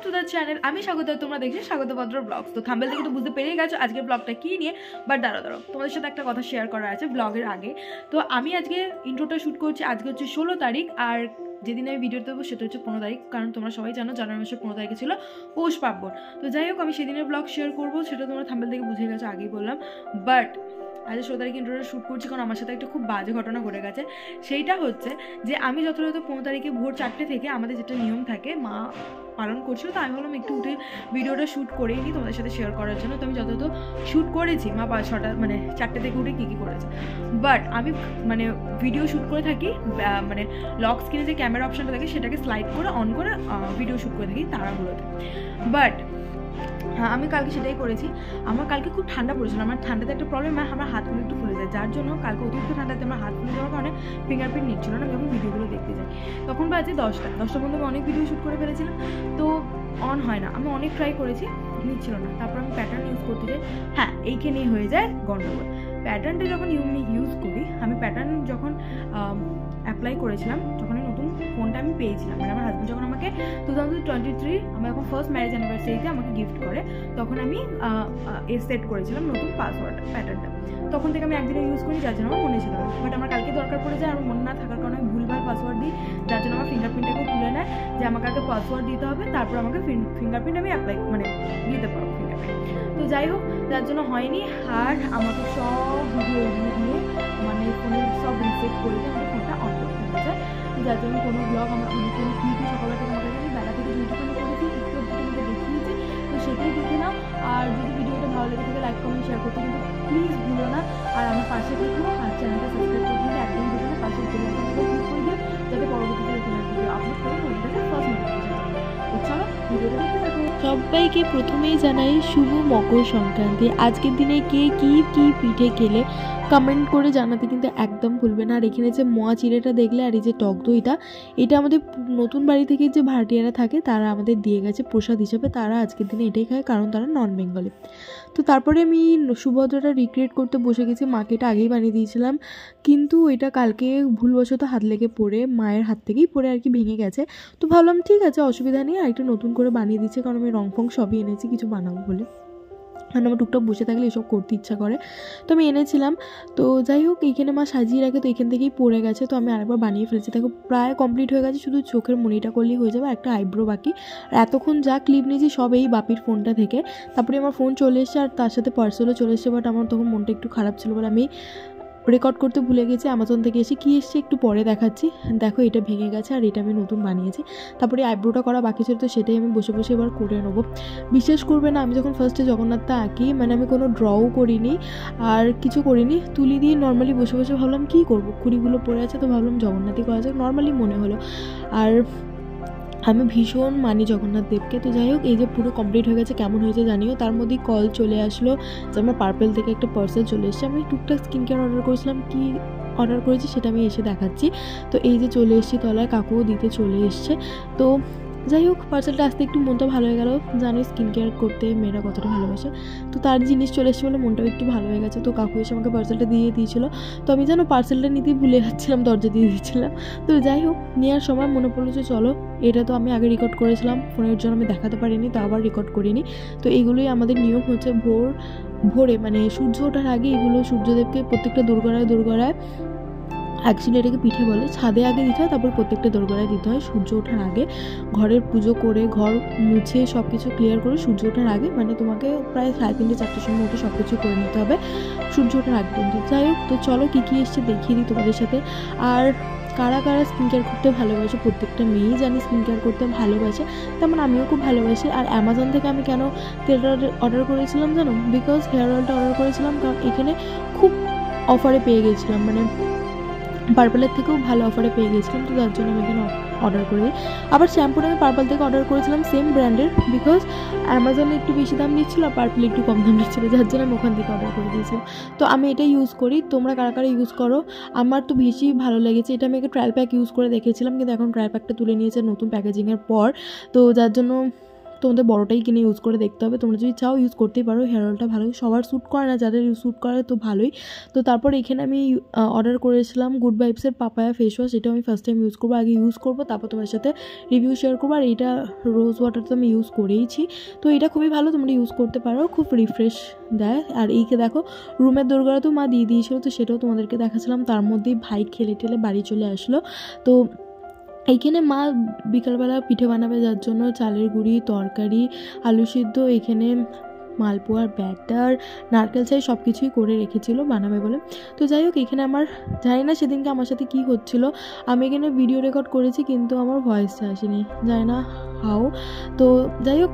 To the channel. আমি স্বাগত, তোমরা দেখছি স্বাগতপত্র ব্লগস। তো থাম্বনেল থেকে তো বুঝতে পেরেই গেছো আজকের ব্লগটা কী নিয়ে। বাট দাঁড়াও তোমাদের সাথে একটা কথা শেয়ার করার আছে ব্লগের আগে। তো আমি আজকে ইন্ট্রোটা শ্যুট করছি, আজকে হচ্ছে 16 তারিখ, আর যেদিন আমি ভিডিও দেবো সেটা হচ্ছে 15 তারিখ, কারণ তোমরা সবাই জানো জানুয়ারি মাসের 15 তারিখে ছিল পৌষ পার্বণ। তো যাই হোক, আমি সেদিনের ব্লগ শেয়ার করবো, সেটা তোমরা থাম্বনেল থেকে বুঝে গেছো, আগেই বললাম। বাট আজ 16 তারিখে ইন্ট্রোটা শ্যুট করছি কারণ আমার সাথে একটা খুব বাজে ঘটনা ঘটে গেছে। সেইটা হচ্ছে যে আমি যথাযথ 15 তারিখে ভোর 4টে থেকে আমাদের যেটা নিয়ম থাকে মা পালন করছিল, তো আমি বললাম একটু উঠে ভিডিওটা শ্যুট করেই নিই তোমাদের সাথে শেয়ার করার জন্য। তো আমি যথাযথ শ্যুট করেছি মা 6টা মানে 4টে থেকে উঠে কী কী করেছে। বাট আমি মানে ভিডিও শ্যুট করে থাকি, মানে লক স্ক্রিনে যে ক্যামেরা অপশানটা থাকে সেটাকে স্লাইড করে অন করে ভিডিও শ্যুট করে থাকি তারাগুলোতে। বাট হ্যাঁ, আমি কালকে সেটাই করেছি। আমার কালকে খুব ঠান্ডা পড়েছিল, আমার ঠান্ডাতে একটা প্রবলেম হয়, আমার হাতগুলো একটু ফুলে যায়, যার জন্য কালকে অতিরিক্ত ঠান্ডাতে আমার হাত ফুলে যাওয়ার কারণে ফিঙ্গারপ্রিন্ট নিচ্ছিল না। যখন ভিডিওগুলো দেখতে যাই তখন বাজে 10টার মধ্যে আমি অনেক ভিডিও শ্যুট করে ফেলেছিলাম, তো অন হয় না। আমি অনেক ট্রাই করেছি, নিচ্ছিল না। তারপর আমি প্যাটার্ন ইউজ করতে যাই, হ্যাঁ এইখানেই হয়ে যায় গন্ডগোল। প্যাটার্নটা যখন ইউজ করি, আমি প্যাটার্ন যখন অ্যাপ্লাই করেছিলাম, যখন নতুন ফোনটা আমি পেয়েছিলাম, মানে আমার হাজব্যান্ড যখন আমাকে 2023 আমার যখন ফার্স্ট ম্যারেজ অ্যানিভার্সারিতে আমাকে গিফট করে, তখন আমি সেট করেছিলাম নতুন পাসওয়ার্ড প্যাটার্নটা। তখন থেকে আমি একদিনে ইউজ করি, যার জন্য আমার মনে ছিল না। বাট আমার কালকে দরকার পড়ে যায়, আমার মনে না থাকার কারণে আমি ভুলভাল পাসওয়ার্ড দিই, যার জন্য আমার ফিঙ্গারপ্রিন্টটাকে তুলে নেয় যে আমাকে আগে পাসওয়ার্ড দিতে হবে, তারপর আমাকে ফিঙ্গারপ্রিন্ট আমি অ্যাপ্লাই মানে দিতে পারবো ফিঙ্গারপ্রিন্ট। তো যাই হোক, যার জন্য হয়নি। আর আমাকে সব ভিডিও দিয়ে মানে ফোনের সব রিসেট করে দিয়ে আমাকে ফোনটা অন করে দিতে যায়, যার জন্য কোনো ব্লগ আমার কোনো ক্লিপই সকালে থেকে আমাদের জানি বেলা থেকে যেটুকুনি করেছি একটু তোমাদের দেখিয়েছি, তো সেটাই দেখে নাও। আর যদি ভিডিওটা ভালো লেগে থাকে লাইক কমেন্ট শেয়ার করতে কিন্তু প্লিজ ভুলো না। আর আমার পাশে থেকেও আর চ্যানেলটা সাবস্ক্রাইব করতে কিন্তু একদম ভুলো না, পাশে বেল আইকনটা ক্লিক করে দিও যাতে পরবর্তীতে ভিডিও আপলোড করে নোটিফিকেশন ফার্স্ট নোটিফিকেশন পাবে। তো চলো ভিডিওটা দেখতে থাকো। সবাইকে প্রথমেই জানাই শুভ মকর সংক্রান্তি। আজকের দিনে কে কী কী পিঠে খেলে কমেন্ট করে জানাতে কিন্তু একদম ভুলবে না। আর এখানে যে মোয়া চিড়েটা দেখলে আর এই যে টক দইটা, এটা আমাদের নতুন বাড়ি থেকে যে ভাড়াটিয়ারা থাকে তারা আমাদের দিয়ে গেছে প্রসাদ হিসাবে। তারা আজকের দিনে এটাই খায় কারণ তারা নন বেঙ্গলি। তো তারপরে আমি সুভদ্রাটা রিক্রিয়েট করতে বসে গেছি। মাকে এটা আগেই বানিয়ে দিয়েছিলাম, কিন্তু এটা কালকে ভুলবশত হাত লেগে পড়ে মায়ের হাত থেকেই পড়ে আর কি ভেঙে গেছে। তো ভাবলাম ঠিক আছে, অসুবিধা নেই, আরেকটা নতুন করে বানিয়ে দিচ্ছে, কারণ আমি রং ফং সবই এনেছি কিছু বানাবো বলে। কারণ আমার টুকটাক বসে থাকলে এসব করতে ইচ্ছা করে, তো আমি এনেছিলাম। তো যাই হোক, এইখানে মা সাজিয়ে রাখে, তো এখান থেকেই পড়ে গেছে, তো আমি আরেকবার বানিয়ে ফেলেছি। দেখো প্রায় কমপ্লিট হয়ে গেছে, শুধু চোখের মনিটা করলেই হয়ে যাবে, একটা আইব্রো বাকি। আর এতক্ষণ যা ক্লিপ নিয়েছি সব এই বাপির ফোনটা থেকে। তারপরে আমার ফোন চলে এসেছে আর তার সাথে পার্সেলও চলে এসেছে, বাট আমার তখন মনটা একটু খারাপ ছিল বলে আমি রেকর্ড করতে ভুলে গেছি। অ্যামাজন থেকে এসে কী এসছে একটু পরে দেখাচ্ছি। দেখো এটা ভেঙে গেছে আর এটা আমি নতুন বানিয়েছি। তারপরে আইব্রোটা করা বাকি ছিল, তো সেটাই আমি বসে বসে এবার করে নেবো। বিশ্বাস করবে না, আমি যখন ফার্স্টে জগন্নাথটা আঁকি, মানে আমি কোনো ড্রও করিনি আর কিছু করিনি, তুলি দিয়ে নর্মালি বসে বসে ভাবলাম কী করবো, কুড়িগুলো পড়ে আছে, তো ভাবলাম জগন্নাথই করা যাক, নর্মালি মনে হলো। আর আমি ভীষণ মানি জগন্নাথ দেবকে। তো যাই হোক, এই যে পুরো কমপ্লিট হয়ে গেছে, কেমন হয়েছে জানিও। তার মধ্যেই কল চলে আসলো যে আমার পার্পেল থেকে একটা পার্সেল চলে এসেছে। আমি টুকটাক স্কিন কেয়ার অর্ডার করেছিলাম, কি অর্ডার করেছি সেটা আমি এসে দেখাচ্ছি। তো এই যে চলে এসেছি তলায়, কাকুও দিতে চলে এসছে। তো যাই হোক, পার্সেলটা আসতে একটু মনটা ভালো হয়ে গেল, জানো স্কিন কেয়ার করতে মেয়েরা কতটা ভালোবাসে। তো তার জিনিস চলে এসেছে বলে মনটাও একটু ভালো হয়ে গেছে। তো কাকু এসে আমাকে পার্সেলটা দিয়ে দিয়েছিলো, তো আমি যেন পার্সেলটা নিতেই ভুলে যাচ্ছিলাম, দরজা দিয়ে দিয়েছিলাম। তো যাই হোক, নেওয়ার সময় মনে পড়লো যে চলো, এটা তো আমি আগে রেকর্ড করেছিলাম, ফোনের জন্য আমি দেখাতে পারিনি, তো আবার রেকর্ড করিনি। তো এইগুলোই আমাদের নিয়ম হচ্ছে, ভোরে মানে সূর্য ওঠার আগে এগুলো সূর্যদেবকে প্রত্যেকটা দোরগোড়ায়, অ্যাকচুয়ালি এটাকে পিঠে বলে, ছাদে আগে দিতে হয়, তারপর প্রত্যেকটা দোরগোড়ায় দিতে হয় সূর্য ওঠার আগে। ঘরের পুজো করে, ঘর মুছে সব কিছু ক্লিয়ার করে সূর্য ওঠার আগে, মানে তোমাকে প্রায় 3:30-4টার সময় উঠে সব কিছু করে নিতে হবে সূর্য ওঠার আগে পর্যন্ত। যাই হোক, তো চলো কী কী এসছে দেখিয়ে দিই তোমাদের সাথে। আর কারা কারা স্কিন কেয়ার করতে ভালোবাসে, প্রত্যেকটা মেয়েই জানি স্কিন কেয়ার করতে ভালোবাসে, তেমন আমিও খুব ভালোবাসি। আর অ্যামাজন থেকে আমি কেন তেলটা অর্ডার করেছিলাম জানো? বিকজ হেয়ার অয়েলটা অর্ডার করেছিলাম কারণ এখানে খুব অফারে পেয়ে গেছিলাম, মানে পার্পলের থেকেও ভালো অফারে পেয়ে গেছিলাম, তো তার জন্য আমি এখানে অর্ডার করি। আবার শ্যাম্পুটা আমি পার্পল থেকে অর্ডার করেছিলাম সেম ব্র্যান্ডের, বিকজ অ্যামাজনে একটু বেশি দাম দিচ্ছিলো আর পার্পলে একটু কম দাম দিচ্ছিলো, যার জন্য আমি ওখান থেকে অর্ডার করে দিয়েছিলাম। তো আমি এটা ইউজ করি, তোমরা কারা কারা ইউজ করো? আমার তো বেশি ভালো লেগেছে। এটা আমি একটা ট্রায়াল প্যাক ইউজ করে দেখেছিলাম, কিন্তু এখন ট্রায়াল প্যাকটা তুলে নিয়েছে নতুন প্যাকেজিংয়ের পর, তো যার জন্য তোমাদের বড়টাই কিনে ইউজ করে দেখতে হবে। তোমরা যদি চাও ইউজ করতেই পারো, হেয়ার অয়েলটা ভালো, সবার শ্যুট করে না, যাদের শ্যুট করে তো ভালোই। তো তারপর এখানে আমি অর্ডার করেছিলাম গুড ভাইবসের পাপায়া ফেস ওয়াশ। এটা আমি ফার্স্ট টাইম ইউজ করবো, আগে ইউজ করবো তারপর তোমার সাথে রিভিউ শেয়ার করবো। আর এইটা রোজ ওয়াটার তো আমি ইউজ করেইছি, তো এটা খুবই ভালো, তোমরা ইউজ করতে পারো, খুব রিফ্রেশ দেয়। আর এইকে দেখো রুমের দোরগোড়া তো মা দিয়ে দিয়েছিলো, তো সেটাও তোমাদেরকে দেখাচ্ছিলাম। তার মধ্যেই ভাই খেলে টেলে বাড়ি চলে আসলো। তো এইখানে মা বিকালবেলা পিঠে বানাবে, যার জন্য চালের গুঁড়ি, তরকারি, আলু সিদ্ধ, এখানে মালপোয়ার ব্যাটার, নারকেল চাই সব কিছুই করে রেখেছিল বানাবে বলে। তো যাই হোক এখানে আমার জানি না সেদিনকে আমার সাথে কী হচ্ছিলো, আমি এখানে ভিডিও রেকর্ড করেছি কিন্তু আমার ভয়েসটা আসেনি, জানি না হাও। তো যাই হোক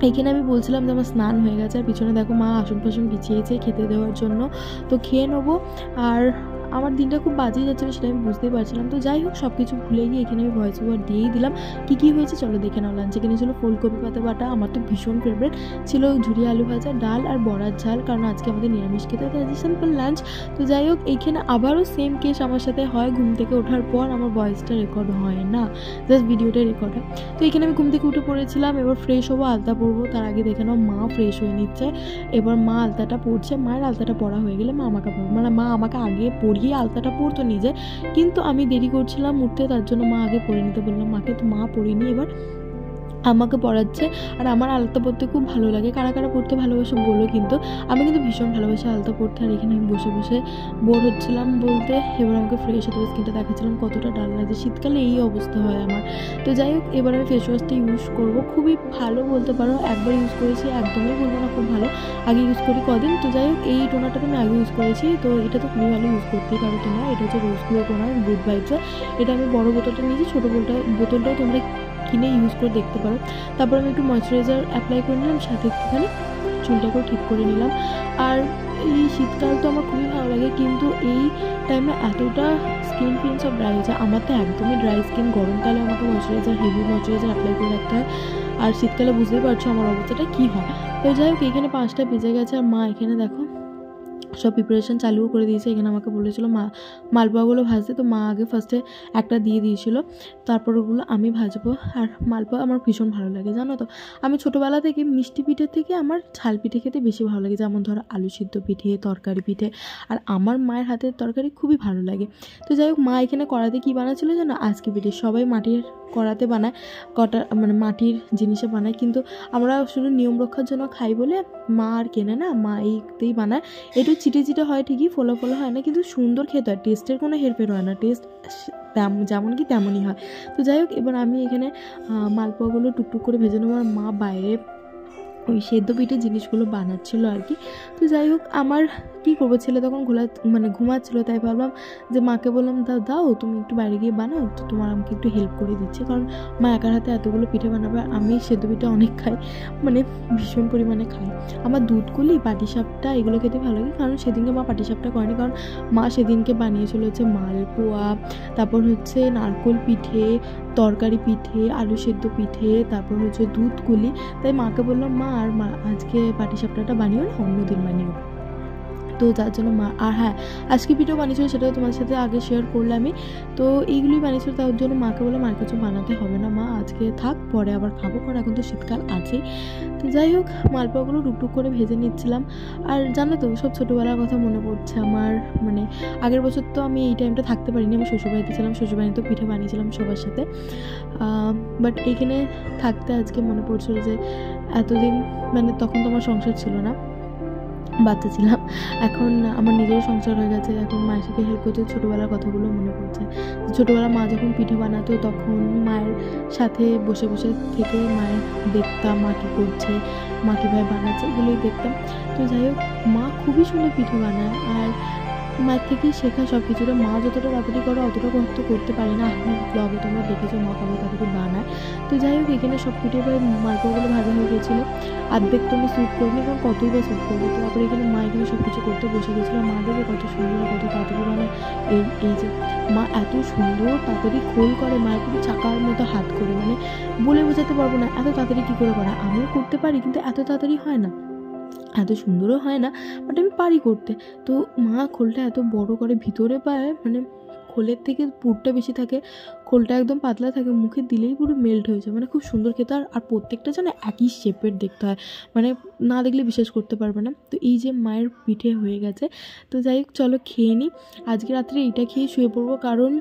এইখানে আমি বলছিলাম যে আমার স্নান হয়ে গেছে, আর পিছনে দেখো মা আসন ফাসন বিছিয়েছে খেতে দেওয়ার জন্য, তো খেয়ে নেবো। আর আমার দিনটা খুব বাজে যাচ্ছিলো সেটা আমি বুঝতেই পারছিলাম। তো যাই হোক সব কিছু ভুলে গিয়ে এখানে আমি ভয়েস ওভার দিয়েই দিলাম। কী হয়েছে চলো দেখে নাও। লাঞ্চে এখানে ছিল ফুলকপি পাতা বাটা, আমার তো ভীষণ ফেভারিট ছিল, ঝুরি আলু ভাজা, ডাল আর বড়ার ঝাল, কারণ আজকে আমাদের নিরামিষ খেতে হয়, আজকে সিম্পল লাঞ্চ। তো যাই হোক এইখানে আবারও সেম কেস আমার সাথে হয়, ঘুম থেকে ওঠার পর আমার ভয়েসটা রেকর্ড হয় না, জাস্ট ভিডিওটা রেকর্ড হয়। তো এখানে আমি ঘুম থেকে উঠে পড়েছিলাম, এবার ফ্রেশ হবো, আলতা পরবো। তার আগে দেখে নাও মা ফ্রেশ হয়ে নিচ্ছে, এবার মা আলতাটা পরছে। মায়ের আলতাটা পরা হয়ে গেলে মা আমাকে পড়বে, মানে মা আমাকে আগে পরিয়ে আলতাটা পরতো নিজে, কিন্তু আমি দেরি করছিলাম উঠতে, তার জন্য মা আগে পরে নিতে বললাম মাকে, তো মা পরিনি, এবার আমাকে পড়াচ্ছে। আর আমার আলতা পরতে খুব ভালো লাগে, কারা কারা পড়তে ভালোবাসে বলো, কিন্তু আমি কিন্তু ভীষণ ভালোবাসি আলতা পরতে। আর এখানে আমি বসে বসে বোর হচ্ছিলাম বলতে, এবার আমাকে ফ্রেশ হতে স্কিনটা দেখাচ্ছিলাম কতটা ডাল লাগছে, শীতকালে এই অবস্থা হয় আমার। তো যাই হোক এবার আমি ফেস ওয়াশটা ইউজ করবো, খুবই ভালো বলতে পারো, একবার ইউজ করেছি, একদমই বলবো না খুব ভালো, আগে ইউজ করি কদিন। তো যাই হোক এই টোনারটা আমি আগে ইউজ করেছি, তো এটা তো খুবই ভালো, ইউজ করতেই পারো তোমরা। এটা হচ্ছে রোজ গ্লো টোনার গুড ভাইবসের, এটা আমি বড় বোতলটা নিয়েছি, ছোটো বোতলটাও তোমরা কিনে ইউজ করে দেখতে পারো। তারপর আমি একটু ময়শ্চারাইজার অ্যাপ্লাই করে নিলাম, সাথে একটুখানি চুলটাকেও ঠিক করে নিলাম। আর এই শীতকাল তো আমার খুবই ভালো লাগে, কিন্তু এই টাইমে এতটা স্কিন ফিন সব ড্রাই হয়ে যায়, আমার তো একদমই ড্রাই স্কিন। গরমকালে আমাকে ময়শ্চারাইজার, হেভি ময়শ্চারাইজার অ্যাপ্লাই করে রাখতে হয়, আর শীতকালে বুঝতেই পারছো আমার অবস্থাটা কী হয়। তো যাই হোক এখানে 5টা বেজে গেছে, আর মা এখানে দেখো সব প্রিপারেশান চালুও করে দিয়েছে। এখানে আমাকে বলেছিলো মালপোয়াগুলো ভাজতে, তো মা আগে ফার্স্টে একটা দিয়ে দিয়েছিল, তারপর ওগুলো আমি ভাজবো। আর মালপোয়া আমার ভীষণ ভালো লাগে জানো তো, আমি ছোটোবেলা থেকে মিষ্টি পিঠের থেকে আমার ঝাল পিঠে খেতে বেশি ভালো লাগে, যেমন ধরো আলু সিদ্ধ পিঠে, তরকারি পিঠে, আর আমার মায়ের হাতের তরকারি খুবই ভালো লাগে। তো যাই হোক মা এখানে কড়াতে কী বানাচ্ছিলো জানো, আজকে পিঠে। সবাই মাটির কড়াতে বানায়, মানে মাটির জিনিসে বানায়, কিন্তু আমরা শুধু নিয়ম রক্ষার জন্য খাই বলে মা আর কেনে না, মা এইতেই বানায়। একটু চিটে চিটে হয় ঠিকই, ফোলা ফোলা হয় না, কিন্তু সুন্দর খেতে হয়, টেস্টের কোনো হেরফের হয় না, টেস্ট যেমন কি তেমনই হয়। তো যাই হোক এবার আমি এখানে মালপোয়াগুলো টুকটুক করে ভেজে নেবো, আর মা বাইরে ওই সেদ্ধ পিঠের জিনিসগুলো বানাচ্ছিলো আর কি। তো যাই হোক আমার কী করবো, ছেলে তখন ঘুমাচ্ছিলো, তাই ভাবলাম যে মাকে বললাম দাও তুমি একটু বাইরে গিয়ে বানাও, তো তোমার আমাকে একটু হেল্প করে দিচ্ছে, কারণ মা একার হাতে এতগুলো পিঠে বানাবে। আমি সেদ্ধ পিঠে অনেক খাই, মানে ভীষণ পরিমাণে খাই। আমার দুধকুলি, পাটিসাপটা এগুলো খেতে ভালো লাগে, কারণ সেদিনকে মা পাটিসাপটা করেনি, কারণ মা সেদিনকে বানিয়েছিল হচ্ছে মালপোয়া, তারপর হচ্ছে নারকেল পিঠে, তরকারি পিঠে, আলু সেদ্ধ পিঠে, তারপর হচ্ছে দুধকুলি। তাই মাকে বললাম মা আর মা আজকে পাটিসাপটাটা বানিও না, অন্যদিন বানিও। তো যার জন্য মা, আর হ্যাঁ আজকে পিঠেও বানিয়েছিল, সেটাও তোমার সাথে আগে শেয়ার করলামই। তো এইগুলোই বানিয়েছিল, তার জন্য মাকে বললাম আর কিছু বানাতে হবে না মা, আজকে থাক, পরে আবার খাবো, কারণ এখন তো শীতকাল আছেই। তো যাই হোক মালপোয়াগুলো টুকটুক করে ভেজে নিচ্ছিলাম। আর জানো তো সব ছোটোবেলার কথা মনে পড়ছে আমার, মানে আগের বছর তো আমি এই টাইমটা থাকতে পারিনি, আমি শ্বশুরবাড়িতে ছিলাম, শ্বশুরবাড়িতেও পিঠে বানিয়েছিলাম সবার সাথে, বাট এইখানে থাকতে আজকে মনে পড়ছিল যে এতদিন, মানে তখন তো আমার সংসার ছিল না, বাচ্চা ছিলাম, এখন আমার নিজেরও সংসার হয়ে গেছে, এখন মায়ের সাথে হেল্প করতে ছোটোবেলার কথাগুলো মনে পড়ছে। ছোটোবেলা মা যখন পিঠে বানাতো তখন মায়ের সাথে বসে বসে থেকে মায়ের দেখতাম মা কী করছে, মা কীভাবে বানাচ্ছে, এগুলোই দেখতাম। তো যাই হোক মা খুবই সুন্দর পিঠে বানায়, আর মায়ের থেকেই শেখা সব কিছুটা। মা যতটা তাড়াতাড়ি করে অতটা কষ্ট করতে পারি না, এখন ব্লগে তোমরা দেখেছো মা কবে তাড়াতাড়ি বানায়। তো যাই হোক এখানে সব পিঠে প্রায় মালপোয়াগুলো ভাজা হয়ে গেছিলো, অর্ধেক তো আমি স্যুট করিনি, কারণ কতই বা স্যুট করবো। তারপরে এখানে মা এখানে সব কিছু করতে বসে গেছিলো, মা দেখে কত সুন্দর কত তাড়াতাড়ি বানায়। এই যে মা এত সুন্দর তাড়াতাড়ি খোল করে, মায়ের পুরো চাকার মতো হাত করে, মানে বলে বোঝাতে পারবো না এত তাড়াতাড়ি কী করে করে। আমিও করতে পারি কিন্তু এত তাড়াতাড়ি হয় না, এত সুন্দরও হয় না, বাট আমি পারি করতে। তো মা খোলটা এত বড় করে ভিতরে পায়, মানে খোলের থেকে পুরটা বেশি থাকে, খোলটা একদম পাতলা থাকে, মুখে দিলেই পুরো মেল্ট হয়ে যায়, মানে খুব সুন্দর খেতে। আর প্রত্যেকটা যেন একই শেপের দেখতে হয়, মানে না দেখলে বিশ্বাস করতে পারবে না। তো এই যে মায়ের পিঠে হয়ে গেছে, তো যাই হোক চলো খেয়ে নিই। আজকে রাত্রে এইটা খেয়ে শুয়ে পড়বো, কারণ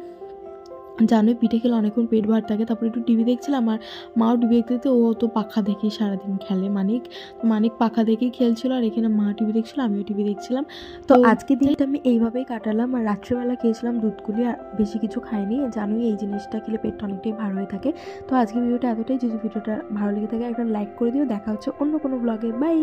জানোই পিঠে খেলে অনেকক্ষণ পেট ভার থাকে। তারপরে একটু টিভি দেখছিলাম, আর মাও টিভি দেখতে দেখতে ও তো পাখা দেখেই সারাদিন খেলে, মানিক পাখা দেখেই খেলছিল, আর এখানে মা টিভি দেখছিল, আমিও টিভি দেখছিলাম। তো আজকে দিনটা আমি এইভাবেই কাটালাম। আর রাত্রেবেলা খেয়েছিলাম দুধকুলি, আর বেশি কিছু খাইনি। জানোই এই জিনিসটা খেলে পেটটা অনেকটাই ভার হয়ে থাকে। তো আজকে ভিডিওটা এতটাই, যদি ভিডিওটা ভালো লেগে থাকে একটা লাইক করে দিও। দেখা হচ্ছে অন্য কোনো ব্লগে, বাই।